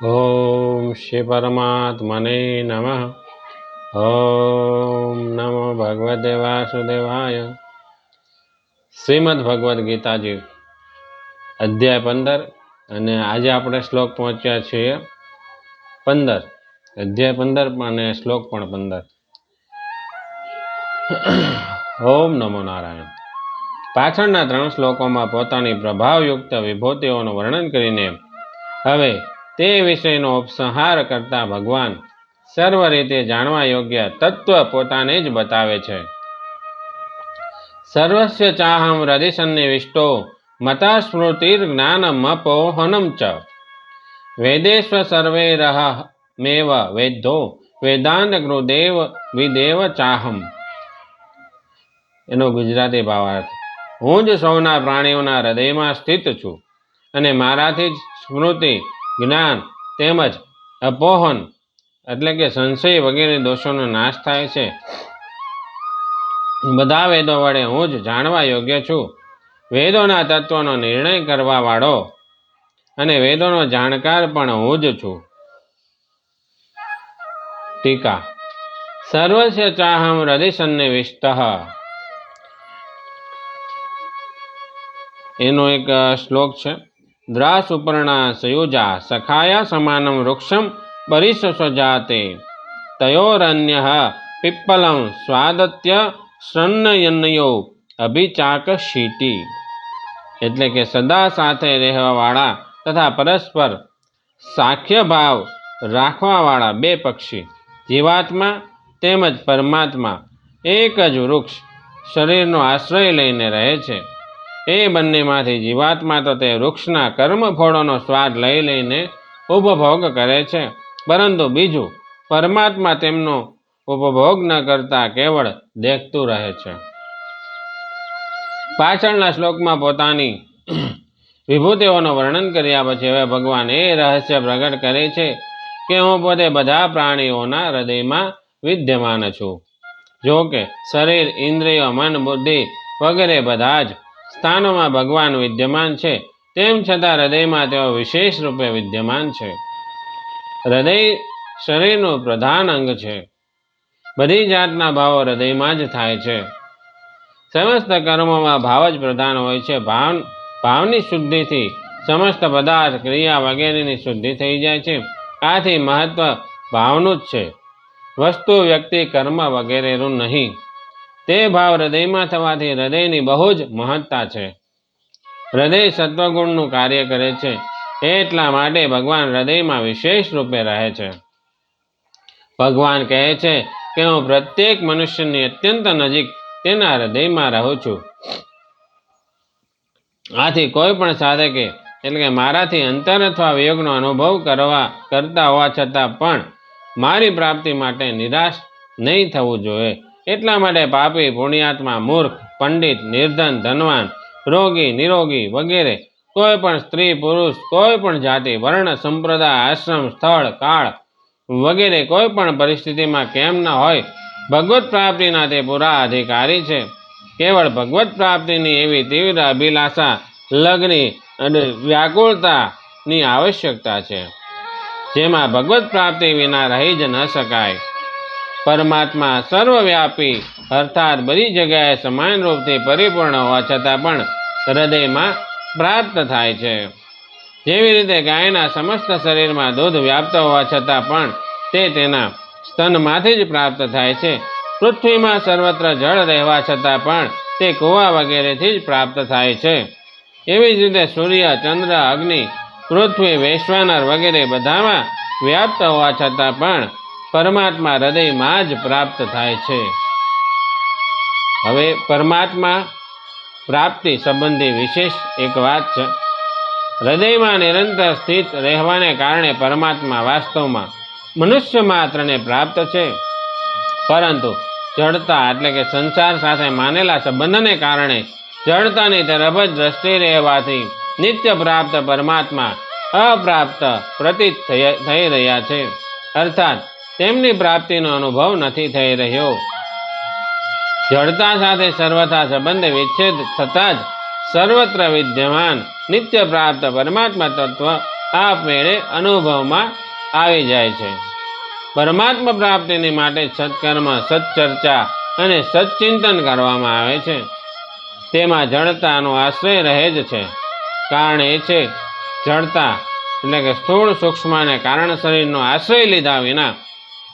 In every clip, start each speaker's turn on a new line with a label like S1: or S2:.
S1: ओम श्री परमात्मने नमः। ओम नमो भगवते वासुदेवाय। श्रीमद् भगवद गीताजी अध्याय 15 અને આજે આપણે શ્લોક પહોંચ્યા છીએ 15, અધ્યાય 15 અને શ્લોક પણ 15। ઓમ નમો નારાયણ। પાછળના 3 શ્લોકોમાં પોતાની પ્રભાવયુક્ત વિભૂતિઓનું વર્ણન કરીને હવે તે વિષયનો ઉપસંહાર કરતા ભગવાન સર્વ રીતે જાણવા યોગ્ય તત્વ પોતાને જ બતાવે છે। સર્વસ્ય ચાહમ હૃદિ સન્નિવિષ્ટો મતા સ્મૃતિર્જ્ઞાનમપોહનમ ચ વેદેશ્વ સર્વૈરહમેવ વેદ્ધો વેદાંત ગુરુદેવ વિદેવ ચાહમ। એનો ગુજરાતી ભાવાર્થ: હું જ સૌના પ્રાણીઓના હૃદયમાં સ્થિત છું અને મારાથી જ સ્મૃતિ, જ્ઞાન તેમજ અપોહન એટલે કે સંશય વગેરે દોષોનો નાશ થાય છે। બધા વેદો વડે હું જ જાણવા યોગ્ય છું। વેદોના તત્વનો નિર્ણય કરવા વાળો અને વેદોનો જાણકાર પણ હું જ છું। ટીકા: સર્વસ્ય ચાહમ હૃદિ સન્નિવિષ્ટઃ, એનો એક શ્લોક છે। દ્રાસુપર્ણા સયુજા સખાયા સમાનમ વૃક્ષમ પરિસસજાતે તયોરન્યઃ પિપ્પલમ સ્વાદત્ય શ્રન્નયન્યો અભિચાકશીટી। એટલે કે સદા સાથે રહેવાવાળા તથા પરસ્પર સાખ્ય ભાવ રાખવાવાળા 2 પક્ષી, જીવાત્મા તેમજ પરમાત્મા, એક જ વૃક્ષ શરીરનો આશ્રય લઈને રહે છે। એ બંનેમાંથી જીવાત્મા તો તે વૃક્ષના કર્મફળોનો સ્વાદ લઈ લઈને ઉપભોગ કરે છે, પરંતુ બીજું પરમાત્મા તેમનો ઉપભોગ ન કરતા કેવળ દેખતું રહે છે। પાછળના શ્લોકમાં પોતાની વિભૂતિઓનું વર્ણન કર્યા પછી હવે ભગવાન એ રહસ્ય પ્રગટ કરે છે કે હું પોતે બધા પ્રાણીઓના હૃદયમાં વિદ્યમાન છું। જો કે શરીર, ઇન્દ્રિયો, મન, બુદ્ધિ વગેરે બધા જ સ્થાનોમાં ભગવાન વિદ્યમાન છે, તેમ છતાં હૃદયમાં તેઓ વિશેષ રૂપે વિદ્યમાન છે। હૃદય શરીરનું પ્રધાન અંગ છે। બધી જાતના ભાવો હૃદયમાં જ થાય છે। સમસ્ત કર્મોમાં ભાવ જ પ્રધાન હોય છે। ભાવની શુદ્ધિથી સમસ્ત પદાર્થ, ક્રિયા વગેરેની શુદ્ધિ થઈ જાય છે। આથી મહત્વ ભાવનું જ છે, વસ્તુ, વ્યક્તિ, કર્મ વગેરેનું નહીં। તે ભાવ હૃદયમાં થવાથી હૃદયની બહુ જ મહત્તા છે। હૃદય સત્વગુણનું કાર્ય કરે છે, એટલા માટે ભગવાન હૃદયમાં વિશેષ રૂપે રહે છે। ભગવાન કહે છે કે હું પ્રત્યેક મનુષ્યની અત્યંત નજીક તેના હૃદયમાં રહું છું। આથી કોઈ પણ સાધકે એટલે કે મારાથી અંતર અથવા વિયોગનો અનુભવ કરતા હોવા છતાં પણ મારી પ્રાપ્તિ માટે નિરાશ નહીં થવું જોઈએ। એટલા માટે પાપી, પુણ્યાત્મા, મૂર્ખ, પંડિત, નિર્ધન, ધનવાન, રોગી, નિરોગી વગેરે કોઈ પણ સ્ત્રી, પુરુષ, કોઈ પણ જાતિ, વર્ણ, સંપ્રદાય, આશ્રમ, સ્થળ, કાળ વગેરે કોઈ પણ પરિસ્થિતિમાં કેમ ન હોય, ભગવત પ્રાપ્તિના તે પૂરા અધિકારી છે। કેવળ ભગવત પ્રાપ્તિની એવી તીવ્ર અભિલાષા, લગ્ની અને વ્યાકુળતાની આવશ્યકતા છે, જેમાં ભગવત પ્રાપ્તિ વિના રહી જ ન શકાય। પરમાત્મા સર્વવ્યાપી અર્થાત બધી જગ્યાએ સમાન રૂપથી પરિપૂર્ણ હોવા છતાં પણ હૃદયમાં પ્રાપ્ત થાય છે। જેવી રીતે ગાયના સમસ્ત શરીરમાં દૂધ વ્યાપ્ત હોવા છતાં પણ તે તેના સ્તનમાંથી જ પ્રાપ્ત થાય છે। પૃથ્વીમાં સર્વત્ર જળ રહેવા છતાં પણ તે કૂવા વગેરેથી જ પ્રાપ્ત થાય છે। એવી જ રીતે સૂર્ય, ચંદ્ર, અગ્નિ, પૃથ્વી, વૈશ્વાનર વગેરે બધામાં વ્યાપ્ત હોવા છતાં પણ પરમાત્મા હૃદયમાં જ પ્રાપ્ત થાય છે। હવે પરમાત્મા પ્રાપ્તિ સંબંધી વિશેષ એક વાત છે। હૃદયમાં નિરંતર સ્થિત રહેવાને કારણે પરમાત્મા વાસ્તવમાં મનુષ્ય માત્રને પ્રાપ્ત છે, પરંતુ જડતા એટલે કે સંસાર સાથે માનેલા સંબંધને કારણે જડતાની તરફ જ દ્રષ્ટિ રહેવાથી નિત્ય પ્રાપ્ત પરમાત્મા અપ્રાપ્ત પ્રતીત થઈ રહ્યા છે, અર્થાત તેમની પ્રાપ્તિનો અનુભવ નથી થઈ રહ્યો। જડતા સાથે સર્વથા સંબંધ વિચ્છેદ થતાં જ સર્વત્ર વિદ્યમાન નિત્ય પ્રાપ્ત પરમાત્મા તત્વ આપમેળે અનુભવમાં આવી જાય છે. પરમાત્મા પ્રાપ્તિની માટે સત્કર્મ, સચ્ચર્ચા અને સચ્ચિંતન કરવામાં આવે છે. તેમાં જડતાનો આશ્રય રહે જ છે. કારણ એ છે, જડતા એટલે કે સ્થૂળ સૂક્ષ્મ અને કારણ શરીરનો આશ્રય લીધા વિના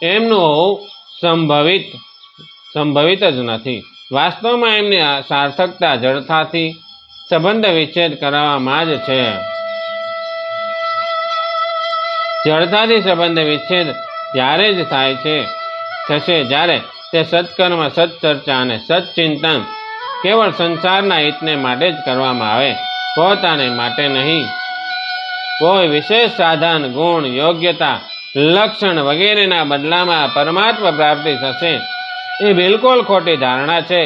S1: એમનું હોવું સંભવિત જ નથી. વાસ્તવમાં એમની સાર્થકતા જડતાથી સંબંધ વિચ્છેદ કરવામાં જ છે. જડતાથી સંબંધ વિચ્છેદ ત્યારે જ થશે જ્યારે તે સત્કર્મ, સચ્ચર્ચા અને સચ્ચિંતન કેવળ સંસારના હિતને માટે જ કરવામાં આવે, પોતાને માટે નહીં. કોઈ વિશેષ સાધન, ગુણ, યોગ્યતા, લક્ષણ વગેરેના બદલામાં પરમાત્મા પ્રાપ્તિ થશે એ બિલકુલ ખોટી ધારણા છે.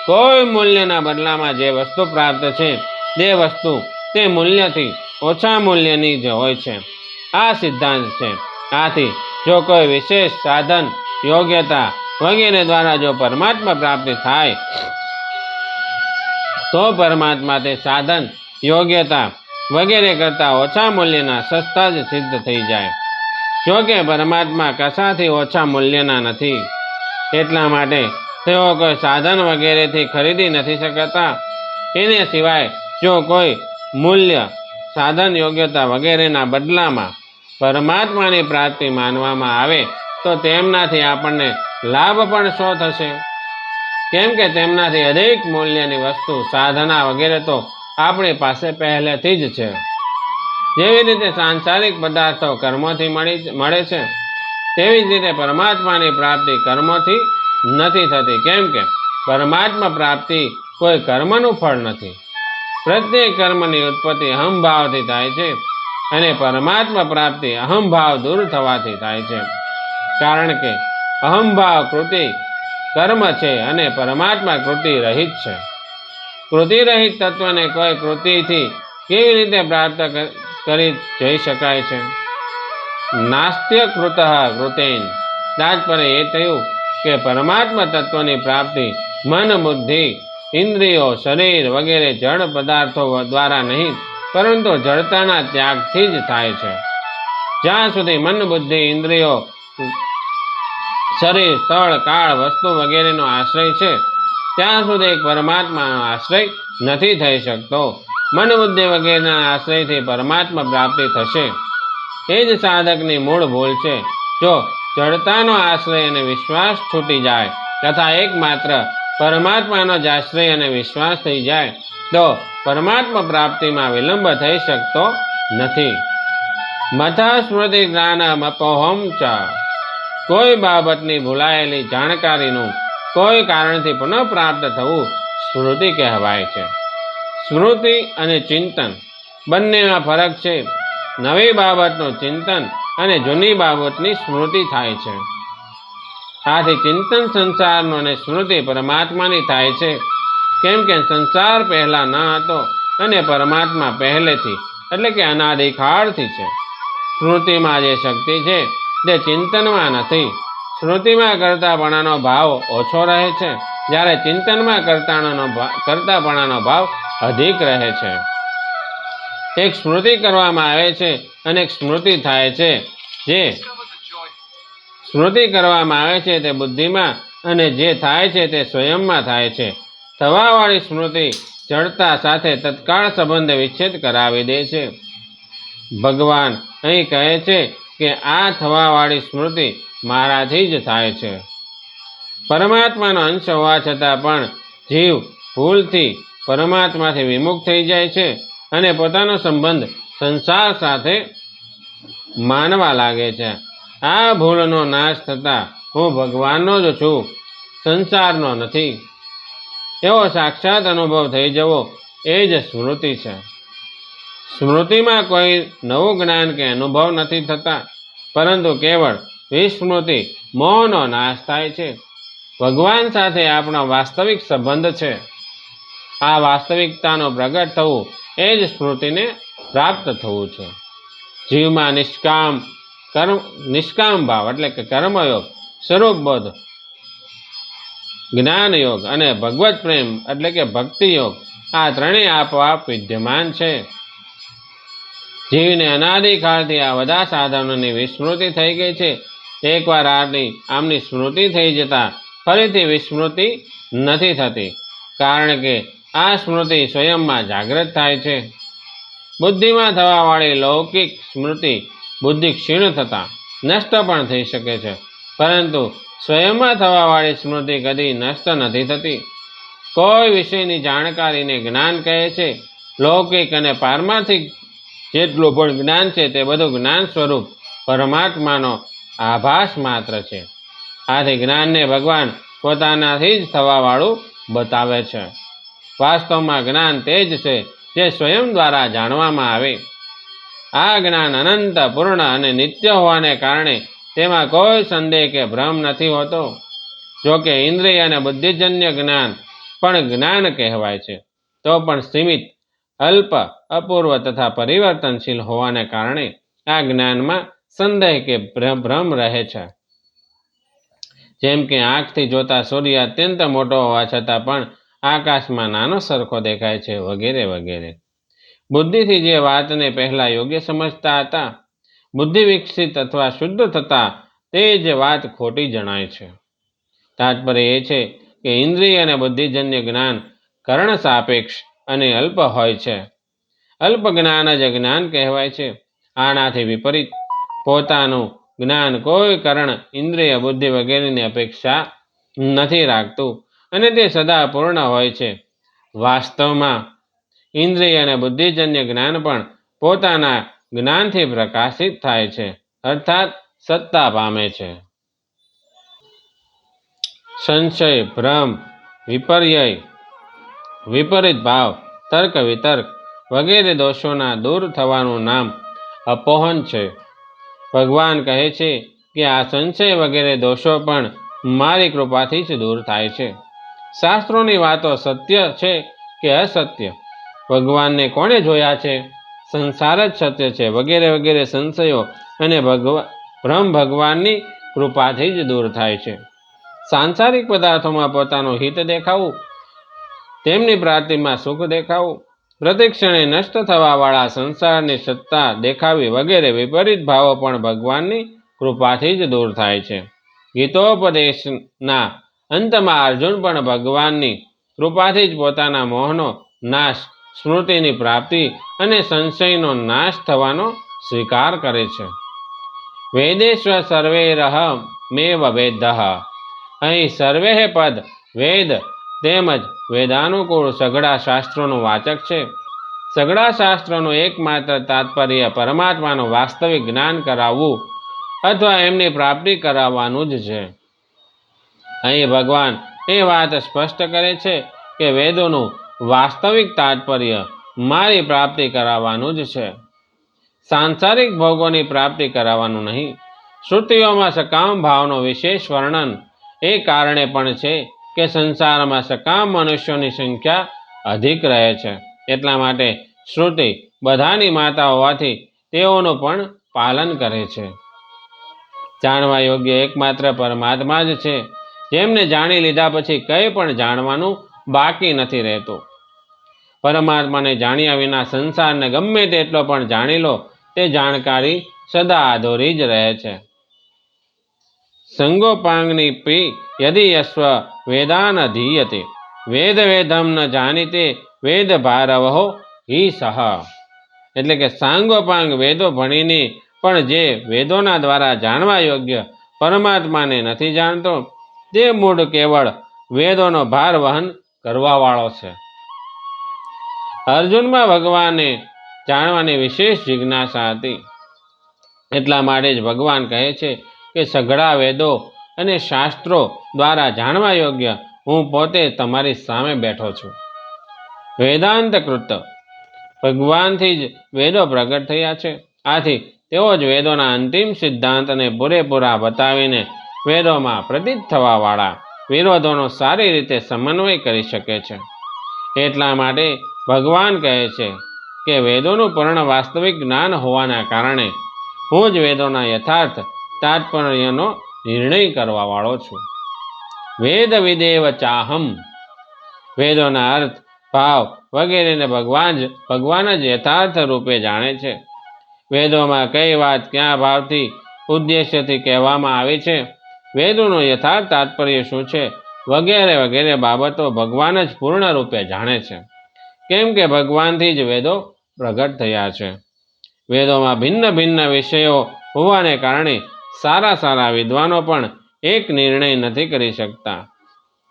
S1: કોઈ મૂલ્યના બદલામાં જે વસ્તુ પ્રાપ્ત છે તે વસ્તુ તે મૂલ્યથી ઓછા મૂલ્યની જ હોય છે. આ સિદ્ધાંત છે. આથી જો કોઈ વિશેષ સાધન, યોગ્યતા વગેરે દ્વારા જો પરમાત્મા પ્રાપ્તિ થાય તો પરમાત્મા તે સાધન, યોગ્યતા વગેરે કરતાં ઓછા મૂલ્યના સસ્તા જ સિદ્ધ થઈ જાય. જો કે પરમાત્મા કશાથી ઓછા મૂલ્યના નથી, એટલા માટે તેઓ કોઈ સાધન વગેરેથી ખરીદી નથી શકતા. એને સિવાય જો કોઈ મૂલ્ય, સાધન, યોગ્યતા વગેરેના બદલામાં પરમાત્માની પ્રાપ્તિ માનવામાં આવે તો તેમનાથી આપણને લાભ પણ શો થશે? કેમ કે તેમનાથી અધિક મૂલ્યની વસ્તુ, સાધના વગેરે તો આપણી પાસે પહેલેથી જ છે. જેવી રીતે સાંસારિક પદાર્થો કર્મોથી મળે છે, તેવી જ રીતે પરમાત્માની પ્રાપ્તિ કર્મોથી નથી થતી. કેમ કે પરમાત્મા પ્રાપ્તિ કોઈ કર્મનું ફળ નથી. પ્રત્યેક કર્મની ઉત્પત્તિ અહંભાવથી થાય છે અને પરમાત્મા પ્રાપ્તિ અહંભાવ દૂર થવાથી થાય છે. કારણ કે અહંભાવ કૃતિ કર્મ છે અને પરમાત્મા કૃતિ રહિત છે. કૃતિ રહિત તત્વને કોઈ કૃતિથી કેવી રીતે પ્રાપ્ત કરી જઈ શકાય છે? નાસ્ત્ય કૃતઃ કૃતેન. તાત્પર્ય એ થયું કે પરમાત્મા તત્વની પ્રાપ્તિ મન, બુદ્ધિ, ઇન્દ્રિયો, શરીર વગેરે જડ પદાર્થો દ્વારા નહીં, પરંતુ જડતાના ત્યાગથી જ થાય છે. જ્યાં સુધી મન, બુદ્ધિ, ઇન્દ્રિયો, શરીર, સ્થળ, કાળ, વસ્તુ વગેરેનો આશ્રય છે, ત્યાં સુધી પરમાત્માનો આશ્રય નથી થઈ શકતો. મન, બુદ્ધિ વગેરેના આશ્રયથી પરમાત્મા પ્રાપ્તિ થશે. એ જ સાધકની મૂળ ભૂલ છે. જો જડતાનો આશ્રય અને વિશ્વાસ છૂટી જાય તથા એકમાત્ર પરમાત્માનો જ આશ્રય અને વિશ્વાસ થઈ જાય તો પરમાત્મા પ્રાપ્તિમાં વિલંબ થઈ શકતો નથી. મથા સ્મૃતિ જ્ઞાનમ અપોહમ ચ. કોઈ બાબતની ભૂલાયેલી જાણકારીનું કોઈ કારણથી પુનઃ પ્રાપ્ત થવું સ્મૃતિ કહેવાય છે. સ્મૃતિ અને ચિંતન બંનેમાં ફરક છે. નવી બાબતનું ચિંતન અને જૂની બાબતની સ્મૃતિ થાય છે. આથી ચિંતન સંસારનું અને સ્મૃતિ પરમાત્માની થાય છે. કેમ કે સંસાર પહેલા ન હતો અને પરમાત્મા પહેલેથી એટલે કે અનાદિકાળથી છે. સ્મૃતિમાં જે શક્તિ છે તે ચિંતનમાં નથી. સ્મૃતિમાં કરતાપણાનો ભાવ ઓછો રહે છે, જ્યારે ચિંતનમાં કરતાપણાનો ભાવ અધિક રહે છે. એક સ્મૃતિ કરવામાં આવે છે અને એક સ્મૃતિ થાય છે. જે સ્મૃતિ કરવામાં આવે છે તે બુદ્ધિમાં અને જે થાય છે તે સ્વયંમાં થાય છે. થવાવાળી સ્મૃતિ જડતા સાથે તત્કાળ સંબંધ વિચ્છેદ કરાવી દે છે. ભગવાન અહીં કહે છે કે આ થવાવાળી સ્મૃતિ મારાથી જ થાય છે. પરમાત્માનો અંશ હોવા છતાં પણ જીવ ભૂલથી પરમાત્માથી વિમુખ થઈ જાય છે અને પોતાનો સંબંધ સંસાર સાથે માનવા લાગે છે. આ ભૂલનો નાશ થતાં હું ભગવાનનો જ છું, સંસારનો નથી, એવો સાક્ષાત અનુભવ થઈ જવો એ જ સ્મૃતિ છે. સ્મૃતિમાં કોઈ નવું જ્ઞાન કે અનુભવ નથી થતા, પરંતુ કેવળ વિસ્મૃતિ, મોહનો નાશ થાય છે. ભગવાન સાથે આપણો વાસ્તવિક સંબંધ છે. આ વાસ્તવિકતાનું પ્રગટ થવું એ જ સ્મૃતિને પ્રાપ્ત થવું છે. જીવમાં નિષ્કામ ભાવ એટલે કે કર્મયોગ, સ્વરૂપબોધ, જ્ઞાનયોગ અને ભગવત પ્રેમ એટલે કે ભક્તિયોગ, આ ત્રણેય આપોઆપ વિદ્યમાન છે. જીવને અનાદિકાળથી આ બધા સાધનોની વિસ્મૃતિ થઈ ગઈ છે. એકવાર આમની સ્મૃતિ થઈ જતા ફરીથી વિસ્મૃતિ નથી થતી, કારણ કે આ સ્મૃતિ સ્વયંમાં જાગૃત થાય છે. બુદ્ધિમાં થવાવાળી લૌકિક સ્મૃતિ બુદ્ધિ ક્ષીણ થતાં નષ્ટ પણ થઈ શકે છે, પરંતુ સ્વયંમાં થવાવાળી સ્મૃતિ કદી નષ્ટ નથી થતી. કોઈ વિષયની જાણકારીને જ્ઞાન કહે છે. લૌકિક અને પારમાર્થિક જેટલું પણ જ્ઞાન છે તે બધું જ્ઞાન સ્વરૂપ પરમાત્માનો આભાસ માત્ર છે. આથી જ્ઞાનને ભગવાન પોતાનાથી જ થવાવાળું બતાવે છે. વાસ્તવમાં જ્ઞાન તે જ છે જે સ્વયં દ્વારા જાણવામાં આવે. આ જ્ઞાન અનંત, પૂર્ણ અને નિત્ય હોવાને કારણે તેમાં કોઈ સંદેહ કે ભ્રમ નથી હોતો. જોકે ઇન્દ્રિય અને બુદ્ધિજન્ય જ્ઞાન પણ જ્ઞાન કહેવાય છે, તો પણ સીમિત, અલ્પ, અપૂર્વ તથા પરિવર્તનશીલ હોવાને કારણે આ જ્ઞાનમાં સંદેહ કે ભ્રમ રહે છે. જેમ કે આંખથી જોતા સૂર્ય અત્યંત મોટો હોવા છતાં પણ આકાશમાં નાનો સરખો દેખાય છે, વગેરે વગેરે. બુદ્ધિથી જે વાતને પહેલા યોગ્ય સમજતા હતા, બુદ્ધિ વિકસિત અથવા શુદ્ધ થતા તે જ વાત ખોટી જણાય છે. તાત્પર્ય એ છે કે ઇન્દ્રિય અને બુદ્ધિજન્ય જ્ઞાન કરણ સાપેક્ષ અને અલ્પ હોય છે. અલ્પ જ્ઞાન જ જ્ઞાન કહેવાય છે. આનાથી વિપરીત પોતાનું જ્ઞાન કોઈ કરણ, ઇન્દ્રિય, બુદ્ધિ વગેરેની અપેક્ષા નથી રાખતું અને તે સદા પૂર્ણ હોય છે. વાસ્તવમાં ઇન્દ્રિય અને બુદ્ધિજન્ય જ્ઞાન પણ પોતાના જ્ઞાનથી પ્રકાશિત થાય છે, અર્થાત સત્તા પામે છે. સંશય, ભ્રમ, વિપર્યય, વિપરીત ભાવ, તર્ક વિતર્ક વગેરે દોષોના દૂર થવાનું નામ અપોહન છે. ભગવાન કહે છે કે આ સંશય વગેરે દોષો પણ મારી કૃપાથી જ દૂર થાય છે. શાસ્ત્રોની વાતો સત્ય છે કે અસત્ય? ભગવાનને કોણે જોયા છે? સંસાર જ સત્ય છે, વગેરે વગેરે સંશયો અને ભ્રમ ભગવાનની કૃપાથી જ દૂર થાય છે. સાંસારિક પદાર્થોમાં પોતાનું હિત દેખાવું, તેમની પ્રાપ્તિમાં સુખ દેખાવું, પ્રતિક્ષણે નષ્ટ થવાવાળા સંસારની સત્તા દેખાવી વગેરે વિપરીત ભાવો પણ ભગવાનની કૃપાથી જ દૂર થાય છે. ગીતોપદેશના અંતમાં અર્જુન પણ ભગવાનની કૃપાથી જ પોતાના મોહનો નાશ, સ્મૃતિની પ્રાપ્તિ અને સંશયનો નાશ થવાનો સ્વીકાર કરે છે. વેદેશ્વ સર્વૈરહ મેવ વેદઃ. અહીં સર્વેહ પદ વેદ તેમજ વેદાનુકૂળ સઘળા શાસ્ત્રોનું વાચક છે. સઘળા શાસ્ત્રોનું એકમાત્ર તાત્પર્ય પરમાત્માનું વાસ્તવિક જ્ઞાન કરાવવું અથવા એમની પ્રાપ્તિ કરાવવાનું જ છે. અહીં ભગવાન એ વાત સ્પષ્ટ કરે છે કે વેદોનું વાસ્તવિક તાત્પર્ય મારી પ્રાપ્તિ કરાવવાનું જ છે, સાંસારિક ભોગોની પ્રાપ્તિ કરાવવાનું નહીં. શ્રુતિઓમાં સકામ ભાવનો વિશેષ વર્ણન એ કારણે પણ છે કે સંસારમાં સકામ મનુષ્યોની સંખ્યા અધિક રહે છે. એટલા માટે શ્રુતિ બધાની માતા હોવાથી તેઓનું પણ પાલન કરે છે. જાણવા યોગ્ય એકમાત્ર પરમાત્મા જ છે, જેમને જાણી લીધા પછી કંઈ પણ જાણવાનું બાકી નથી રહેતું. પરમાત્માને જાણ્યા વિના સંસારને ગમે તેટલો પણ જાણી લો, તે જાણકારી સદા અધૂરી જ રહે છે. સંગોપાંગની પી યદિ યસ્વ વેદાન અધીયતે વેદ વેદમ ન જાણીતે વેદ ભારવહો હિ સહ. એટલે કે સાંગોપાંગ વેદો ભણીને પણ જે વેદોના દ્વારા જાણવા યોગ્ય પરમાત્માને નથી જાણતો, તે મૂળ કેવળ વેદોનો ભાર વહન કરવાવાળો છે. અર્જુનમાં ભગવાનને જાણવાની વિશેષ જિજ્ઞાસા હતી. એટલા માટે જ ભગવાન કહે છે કે સઘળા વેદો અને શાસ્ત્રો દ્વારા જાણવા યોગ્ય હું પોતે તમારી સામે બેઠો છું. વેદાંત કૃત ભગવાનથી જ વેદો પ્રગટ થયા છે. આથી તેઓ જ વેદોના અંતિમ સિદ્ધાંતને પૂરેપૂરા બતાવીને વેદોમાં પ્રતીત થવાવાળા વિરોધોનો સારી રીતે સમન્વય કરી શકે છે. એટલા માટે ભગવાન કહે છે કે વેદોનું પૂર્ણ વાસ્તવિક જ્ઞાન હોવાના કારણે હું જ વેદોના યથાર્થ તાત્પર્યનો નિર્ણય કરવાવાળો છું. વેદ વિદેવ ચાહમ. વેદોના અર્થ, ભાવ વગેરેને ભગવાન જ યથાર્થ રૂપે જાણે છે. વેદોમાં કઈ વાત ક્યાં ભાવથી ઉદ્દેશ્યથી કહેવામાં આવી છે, વેદોનું યથાર્થ તાત્પર્ય શું છે, વગેરે વગેરે બાબતો ભગવાન જ પૂર્ણ રૂપે જાણે છે. કેમ કે ભગવાનથી જ વેદો પ્રગટ થયા છે. વેદોમાં ભિન્ન ભિન્ન વિષયો હોવાને કારણે સારા સારા વિદ્વાનો પણ એક નિર્ણય નથી કરી શકતા.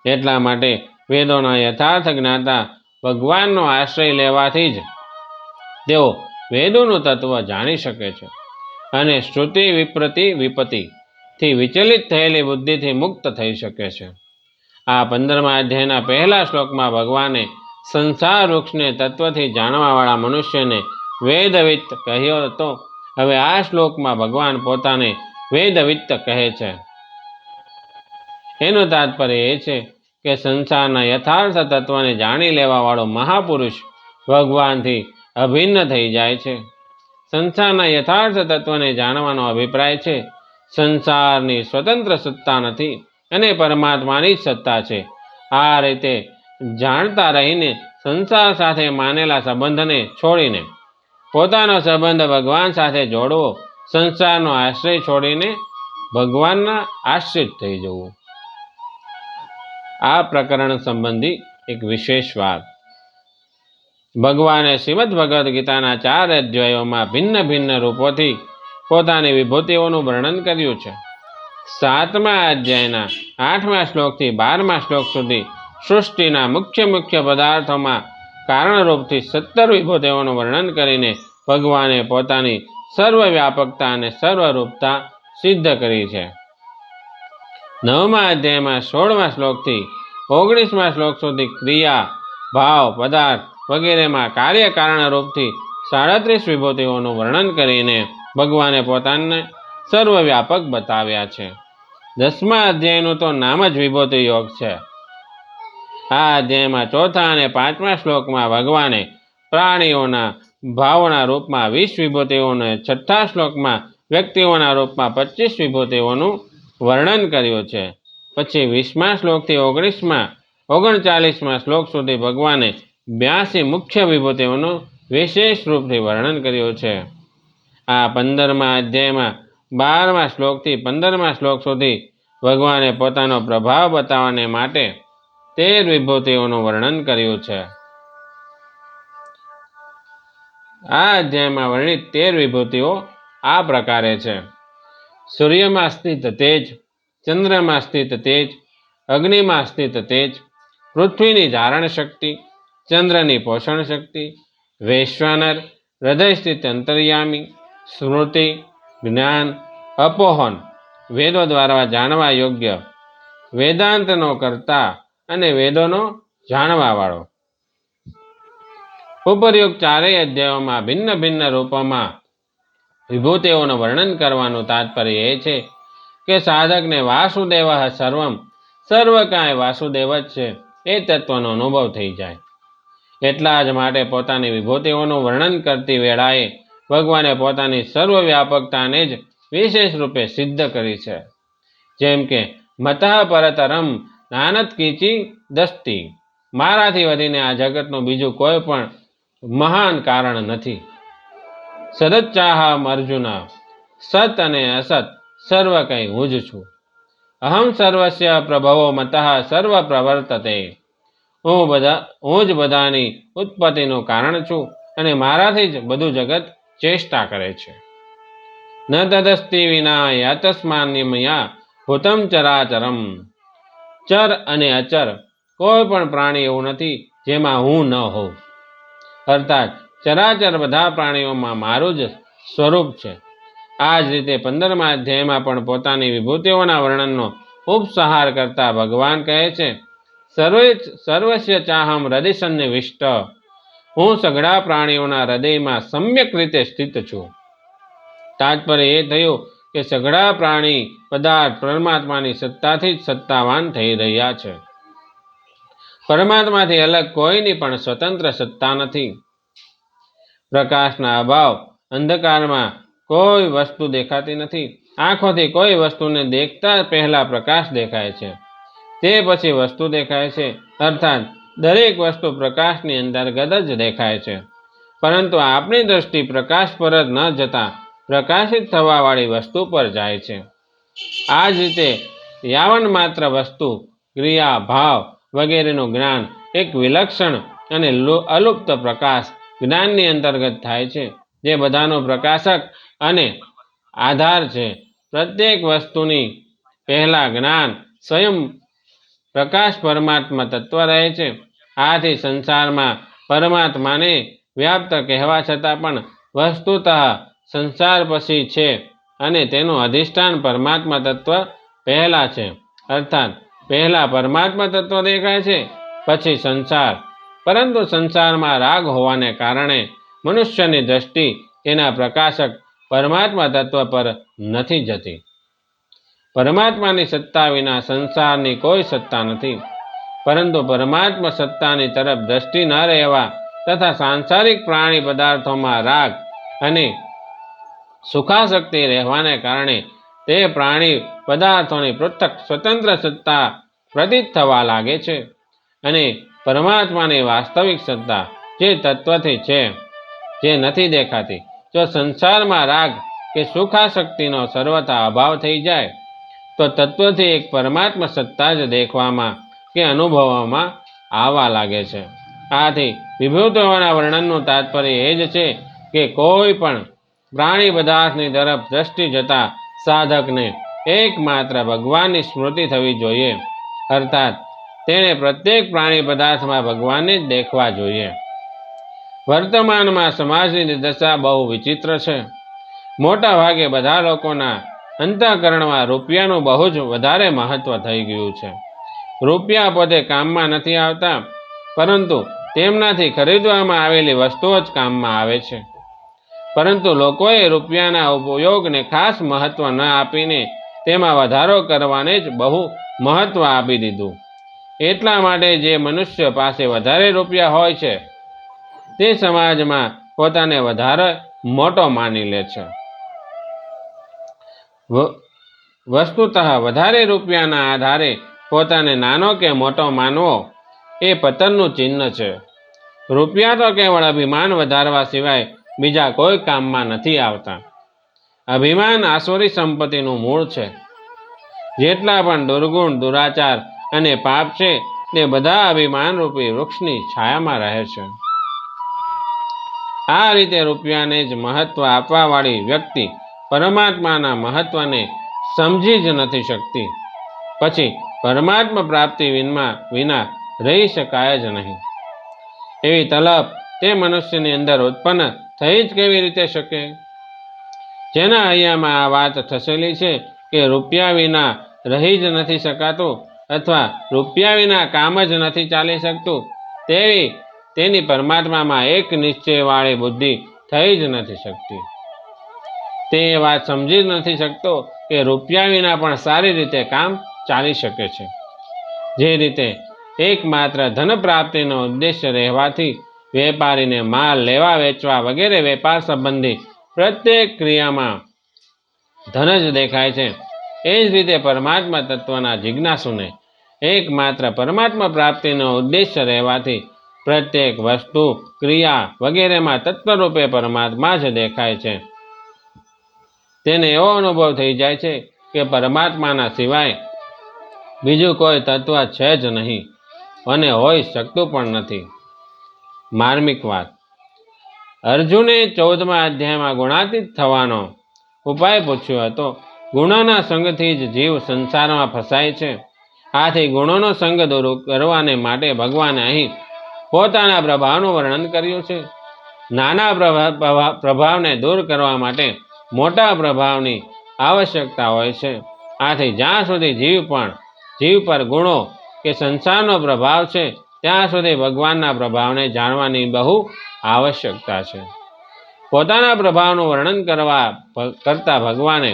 S1: એટલા માટે વેદોના યથાર્થ જ્ઞાતા ભગવાનનો આશ્રય લેવાથી જ તેઓ વેદોનું તત્વ જાણી શકે છે અને શ્રુતિ વિપ્રતિ વિપત્તિથી વિચલિત થયેલી બુદ્ધિથી મુક્ત થઈ શકે છે. આ 15મા અધ્યાયના પહેલા શ્લોકમાં ભગવાને સંસાર વૃક્ષને તત્વથી જાણવાવાળા મનુષ્યને વેદવિત્ત કહ્યો હતો. હવે આ શ્લોકમાં ભગવાન પોતાને વેદવિત્ત કહે છે. એનું તાત્પર્ય એ છે કે સંસારના યથાર્થ તત્વને જાણી લેવાવાળો મહાપુરુષ ભગવાનથી અભિન્ન થઈ જાય છે. સંસારના યથાર્થ તત્વને જાણવાનો અભિપ્રાય છે સંસારની સ્વતંત્ર સત્તા નથી અને પરમાત્માની જ સત્તા છે. આ રીતે જાણતા રહીને સંસાર સાથે માનેલા સંબંધને છોડીને પોતાનો સંબંધ ભગવાન સાથે જોડવો, સંસારનો આશ્રય છોડીને ભગવાનના આશ્રિત થઈ જવું. આ પ્રકરણ સંબંધી એક વિશેષ વાત. ભગવાને શ્રીમદ ભગવદ્ ગીતાના 4 અધ્યાયોમાં ભિન્ન ભિન્ન રૂપોથી પોતાની વિભૂતિઓનું વર્ણન કર્યું છે. 7મા અધ્યાયના 8મા શ્લોકથી 12મા શ્લોક સુધી સૃષ્ટિના મુખ્ય પદાર્થોમાં કારણરૂપથી 17 વિભૂતિઓનું વર્ણન કરીને ભગવાને પોતાની સર્વવ્યાપકતા અને સર્વરૂપતા સિદ્ધ કરી છે. 9મા અધ્યાયમાં 16મા શ્લોકથી 19મા શ્લોક સુધી ક્રિયા, ભાવ, પદાર્થ વગેરેમાં કાર્યકારણ રૂપથી 37 વિભૂતિઓનું વર્ણન કરીને ભગવાને પોતાને સર્વવ્યાપક બતાવ્યા છે. 10મા અધ્યાયનું તો નામ જ વિભૂતિ યોગ છે. આ અધ્યાયમાં 4થા અને 5મા શ્લોકમાં ભગવાને પ્રાણીઓના ભાવના રૂપમાં 20 વિભૂતિઓને, 6થા શ્લોકમાં વ્યક્તિઓના રૂપમાં 25 વિભૂતિઓનું વર્ણન કર્યું છે. પછી 20મા શ્લોકથી 39મા શ્લોક સુધી ભગવાને 82 મુખ્ય વિભૂતિઓનું વિશેષ રૂપથી વર્ણન કર્યું છે. આ 15મા અધ્યાયમાં 12મા શ્લોકથી 15મા શ્લોક સુધી ભગવાને પોતાનો પ્રભાવ બતાવવાને માટે 13 વિભૂતિઓનું વર્ણન કર્યું છે. આ અધ્યાયમાં વર્ણિત 13 વિભૂતિઓ આ પ્રકારે છે: સૂર્યમાં સ્થિત તેજ, ચંદ્રમાં સ્થિત તેજ, અગ્નિમાં સ્થિત તેજ, પૃથ્વીની ધારણ શક્તિ, ચંદ્રની પોષણ શક્તિ, વૈશ્વાનર, હૃદય સ્થિત અંતર્યામી, સ્મૃતિ, જ્ઞાન, અપોહન, વેદો દ્વારા જાણવા યોગ્ય, વેદાંતનો કર્તા અને વેદોનો જાણવાવાળો. ઉપરયુક્ત 4 અધ્યાયોમાં ભિન્ન ભિન્ન રૂપોમાં વિભૂતિઓનું વર્ણન કરવાનું તાત્પર્ય એ છે કે સાધકને વાસુદેવ સર્વમ, સર્વ કાંઈ વાસુદેવ જ છે એ તત્વનો અનુભવ થઈ જાય. એટલા જ માટે પોતાની વિભૂતિઓનું વર્ણન કરતી વેળાએ ભગવાને પોતાની સર્વવ્યાપકતાને જ વિશેષ રૂપે સિદ્ધ કરી છે. જેમ કે મતઃ પરતરમ નાનત કીચી દસ્તી, મારાથી વધીને આ જગતનું બીજું કોઈ પણ મહાન કારણ નથી. સદચ્ચાહમ અર્જુન, સત અને અસત સર્વ કંઈ હું જ છું. અહમ સર્વસ્ય પ્રભવો મતઃ સર્વ પ્રવર્તતે, હું જ બધાની ઉત્પત્તિનું કારણ છું અને મારાથી જ બધું જગત ચેષ્ટા કરે છે. ન તદસ્તિ વિના યાતસ્માન્યમયા ભૂતમ ચરાચરમ, ચર અને અચર કોઈ પણ પ્રાણી એવું નથી જેમાં હું ન હોઉં. અર્થાત ચરાચર બધા પ્રાણીઓમાં મારું જ સ્વરૂપ છે. આ જ રીતે 15મા અધ્યાયમાં પણ પોતાની વિભૂતિઓના વર્ણનનો ઉપસંહાર કરતા ભગવાન કહે છે: સર્વસ્ય ચાહમ હૃદય સન્નિવિષ્ટ, હું સઘળા પ્રાણીઓના હૃદયમાં સમ્યક રીતે સ્થિત છું. તાત્પર્ય એ થયું કે સઘળા પ્રાણી પદાર્થ પરમાત્માની સત્તાથી જ સત્તાવાન થઈ રહ્યા છે. પરમાત્માથી અલગ કોઈની પણ સ્વતંત્ર સત્તા નથી. પ્રકાશના અભાવ અંધકારમાં કોઈ વસ્તુ દેખાતી નથી. આંખોથી કોઈ વસ્તુને દેખતા પહેલા પ્રકાશ દેખાય છે, તે પછી વસ્તુ દેખાય છે. અર્થાત દરેક વસ્તુ પ્રકાશની અંતર્ગત જ દેખાય છે. પરંતુ આપણી દ્રષ્ટિ પ્રકાશ પર જ ન જતા પ્રકાશિત થવાવાળી વસ્તુ પર જાય છે. આ જ રીતે યાવન માત્ર વસ્તુ, ક્રિયા, ભાવ વગેરેનું જ્ઞાન એક વિલક્ષણ અને અલુપ્ત પ્રકાશ જ્ઞાનની અંતર્ગત થાય છે, જે બધાનો પ્રકાશક અને આધાર છે. પ્રત્યેક વસ્તુની પહેલા જ્ઞાન સ્વયં પ્રકાશ પરમાત્મા તત્વ રહે છે. આથી સંસારમાં પરમાત્માને વ્યાપ્ત કહેવા છતાં પણ વસ્તુતઃ સંસાર પછી છે અને તેનું અધિષ્ઠાન પરમાત્મા તત્વ પહેલા છે. અર્થાત પહેલા પરમાત્મા તત્વ દેખાય છે, પછી સંસાર. પરંતુ સંસારમાં રાગ હોવાને કારણે મનુષ્યની દ્રષ્ટિ તેના પ્રકાશક પરમાત્મા તત્વ પર નથી જતી. પરમાત્માની સત્તા વિના સંસારની કોઈ સત્તા નથી. પરંતુ પરમાત્મા સત્તાની તરફ દ્રષ્ટિ ન રહેવા તથા સાંસારિક પ્રાણી પદાર્થોમાં રાગ અને સુખાસક્તિ રહેવાને કારણે તે પ્રાણી પદાર્થોની પૃથક સ્વતંત્ર સત્તા પ્રતીત થવા લાગે છે. અને પરમાત્માની વાસ્તવિક સત્તા જે તત્વથી છે, જે નથી દેખાતી, જો સંસારમાં રાગ કે સુખાસક્તિનો સર્વથા અભાવ થઈ જાય તો તત્વથી એક પરમાત્મા સત્તા જ દેખવામાં કે અનુભવવામાં આવવા લાગે છે. આથી વિભૂતિઓના વર્ણનનું તાત્પર્ય એ જ છે કે કોઈ પણ પ્રાણી પદાર્થની તરફ દ્રષ્ટિ જતા સાધકને એકમાત્ર ભગવાનની સ્મૃતિ થવી જોઈએ. અર્થાત તેણે પ્રત્યેક પ્રાણી પદાર્થમાં ભગવાનને જ દેખવા જોઈએ. વર્તમાનમાં સમાજની દશા બહુ વિચિત્ર છે. મોટા ભાગે બધા લોકોના અંતઃકરણમાં રૂપિયાનું બહુ જ વધારે મહત્વ થઈ ગયું છે. રૂપિયા પોતે કામમાં નથી આવતા, પરંતુ તેમનાથી ખરીદવામાં આવેલી વસ્તુઓ જ કામમાં આવે છે. પરંતુ લોકોએ રૂપિયાના ઉપયોગને ખાસ મહત્વ ન આપીને તેમાં વધારો કરવાને જ બહુ મહત્વ આપી દીધું. એટલા માટે જે મનુષ્ય પાસે વધારે રૂપિયા હોય છે તે સમાજમાં પોતાને વધારે મોટો માની લે છે. વસ્તુતઃ વધારે રૂપિયાના આધારે પોતાને નાનો કે મોટો માનવો એ પતનનું ચિહ્ન છે. રૂપિયા તો કેવળ અભિમાન વધારવા સિવાય બીજા કોઈ કામમાં નથી આવતા. અભિમાન આસુરી સંપત્તિનું મૂળ છે. જેટલા પણ દુર્ગુણ, દુરાચાર અને પાપ છે તે બધા અભિમાનરૂપી વૃક્ષની છાયામાં રહે છે. આ રીતે રૂપિયાને જ મહત્વ આપવાવાળી વ્યક્તિ પરમાત્માના મહત્વને સમજી જ નથી શકતી. પછી પરમાત્મા પ્રાપ્તિ વિના રહી શકાય જ નહીં. એવી તલબ તે મનુષ્યની અંદર ઉત્પન્ન થઈ જ કેવી રીતે શકે? જેના હૈયામાં આ વાત ઠસેલી છે કે રૂપિયા વિના રહી જ નથી શકાતું અથવા રૂપિયા વિના કામ જ નથી ચાલી શકતું, તેની પરમાત્મામાં એક નિશ્ચયવાળી બુદ્ધિ થઈ જ નથી શકતી. તે એ વાત સમજી જ નથી શકતો કે રૂપિયા વિના પણ સારી રીતે કામ ચાલી શકે છે. જે રીતે એકમાત્ર ધન પ્રાપ્તિનો ઉદ્દેશ્ય રહેવાથી વેપારીને માલ લેવા વેચવા વગેરે વેપાર સંબંધી પ્રત્યેક ક્રિયામાં ધન જ દેખાય છે, એ જ રીતે પરમાત્મા તત્વના જિજ્ઞાસુને એકમાત્ર પરમાત્મા પ્રાપ્તિનો ઉદ્દેશ્ય રહેવાથી પ્રત્યેક વસ્તુ, ક્રિયા વગેરેમાં તત્વરૂપે પરમાત્મા જ દેખાય છે. તેને એવો અનુભવ થઈ જાય છે કે પરમાત્માના સિવાય બીજું કોઈ તત્વ છે જ નહીં અને હોઈ શકતું પણ નથી. માર્મિક વાત. અર્જુને 14મા અધ્યાયમાં ગુણાતીત થવાનો ઉપાય પૂછ્યો હતો. ગુણોના સંગથી જ જીવ સંસારમાં ફસાય છે. આથી ગુણોનો સંગ દૂર કરવાને માટે ભગવાને અહીં પોતાના પ્રભાવનું વર્ણન કર્યું છે. નાના પ્રભાવને દૂર કરવા માટે મોટા પ્રભાવની આવશ્યકતા હોય છે. આથી જ્યાં સુધી જીવ પર ગુણો કે સંસારનો પ્રભાવ છે ત્યાં સુધી ભગવાનના પ્રભાવને જાણવાની બહુ આવશ્યકતા છે. પોતાના પ્રભાવનું વર્ણન કરતા ભગવાને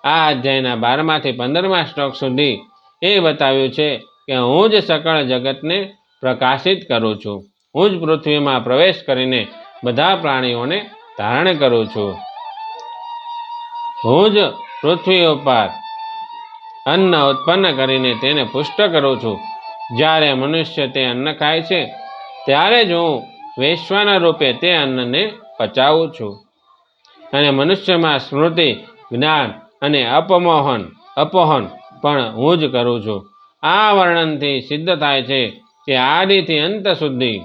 S1: આ અધ્યાયના 12માથી 15મા શ્લોક સુધી એ બતાવ્યું છે કે હું જ સકળ જગતને પ્રકાશિત કરું છું. હું જ પૃથ્વીમાં પ્રવેશ કરીને બધા પ્રાણીઓને ધારણ કરું છું. હું જ પૃથ્વી ઉપર અન્ન ઉત્પન્ન કરીને તેને પુષ્ટ કરું છું. જ્યારે મનુષ્ય તે અન્ન ખાય છે ત્યારે જ હું વૈશ્વાનર રૂપે તે અન્નને પચાવું છું અને મનુષ્યમાં સ્મૃતિ, જ્ઞાન અને અપોહન પણ હું જ કરું છું. આ વર્ણનથી સિદ્ધ થાય છે કે આદિથી અંત સુધી,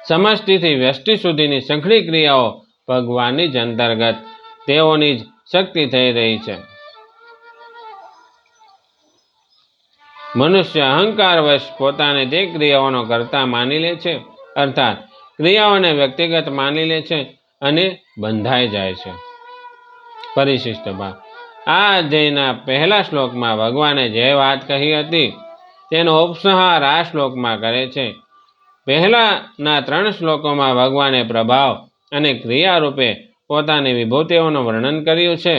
S1: સમષ્ટિથી વ્યષ્ટિ સુધીની સઘળી ક્રિયાઓ ભગવાનની જ અંતર્ગત તેઓની જ શક્તિ થઈ રહી છે. મનુષ્ય અહંકારવશ પોતાને તે ક્રિયાઓનો કર્તા માની લે છે, અર્થાત ક્રિયાઓને વ્યક્તિગત માની લે છે અને બંધાઈ જાય છે. પરિશિષ્ટ ભાગ. આ અધ્યાયના પહેલા શ્લોકમાં ભગવાને જે વાત કહી હતી તેનો ઉપસંહાર આ શ્લોકમાં કરે છે. પહેલાના 3 શ્લોકોમાં ભગવાને પ્રભાવ અને ક્રિયા રૂપે પોતાની વિભૂતિઓનું વર્ણન કર્યું છે,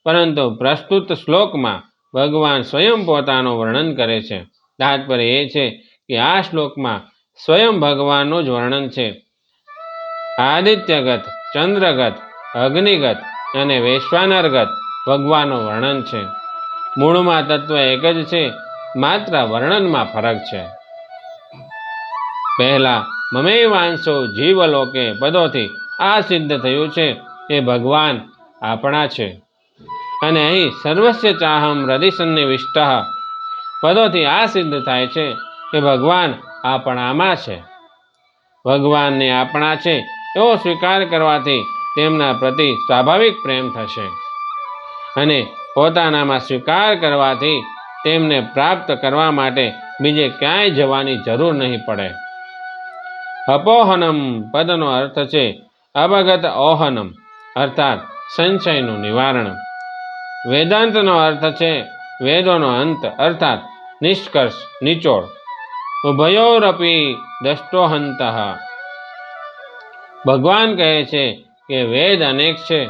S1: પરંતુ પ્રસ્તુત શ્લોકમાં ભગવાન સ્વયં પોતાનું વર્ણન કરે છે. તાત્પર્ય એ છે કે આ શ્લોકમાં સ્વયં ભગવાનનું જ વર્ણન છે. આદિત્યગત, ચંદ્રગત, અગ્નિગત અને વૈશ્વાનરગત ભગવાનનું વર્ણન છે. મૂળમાં તત્વ એક જ છે, માત્ર વર્ણનમાં ફરક છે. પહેલા મમૈવાંશો જીવલોકે પદોથી આ સિદ્ધ થયું છે કે ભગવાન આપણા છે, અને અહીં સર્વસ્ય ચાહમ હૃદય સન્નિવિષ્ટ પદોથી આ સિદ્ધ થાય છે કે ભગવાન આપણામાં છે. ભગવાનને આપણા છે એવો સ્વીકાર કરવાથી તેમના પ્રતિ સ્વાભાવિક પ્રેમ થશે, અને પોતાનામાં સ્વીકાર કરવાથી તેમને પ્રાપ્ત કરવા માટે બીજે ક્યાંય જવાની જરૂર નહીં પડે. અપોહનમ પદનો અર્થ છે અવગત ઓહનમ, અર્થાત સંશયનું નિવારણ. વેદાંતનો અર્થ છે વેદોનો અંત, અર્થાત નિષ્કર્ષ, નિચોડ. ઉભયોરપી દષ્ટોહંત. ભગવાન કહે છે કે વેદ અનેક છે,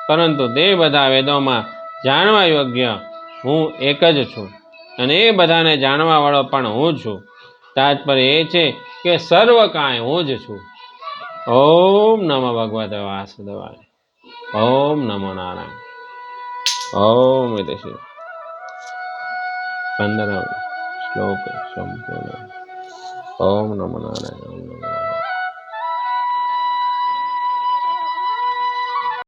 S1: પરંતુ તે બધા વેદોમાં જાણવા યોગ્ય હું એક જ છું, અને એ બધાને જાણવા વાળો પણ હું છું. તાત્પર્ય એ છે કે સર્વ કાંઈ હું જ છું. ઓમ નમો ભગવતે વાસુદેવાય. ઓમ નમો નારાયણ. ઓમ ઇતિ શ્રી 15 શ્લોક સંપૂર્ણ. ઓમ નમો નારાયણ. ઓમ નમો નારાયણ.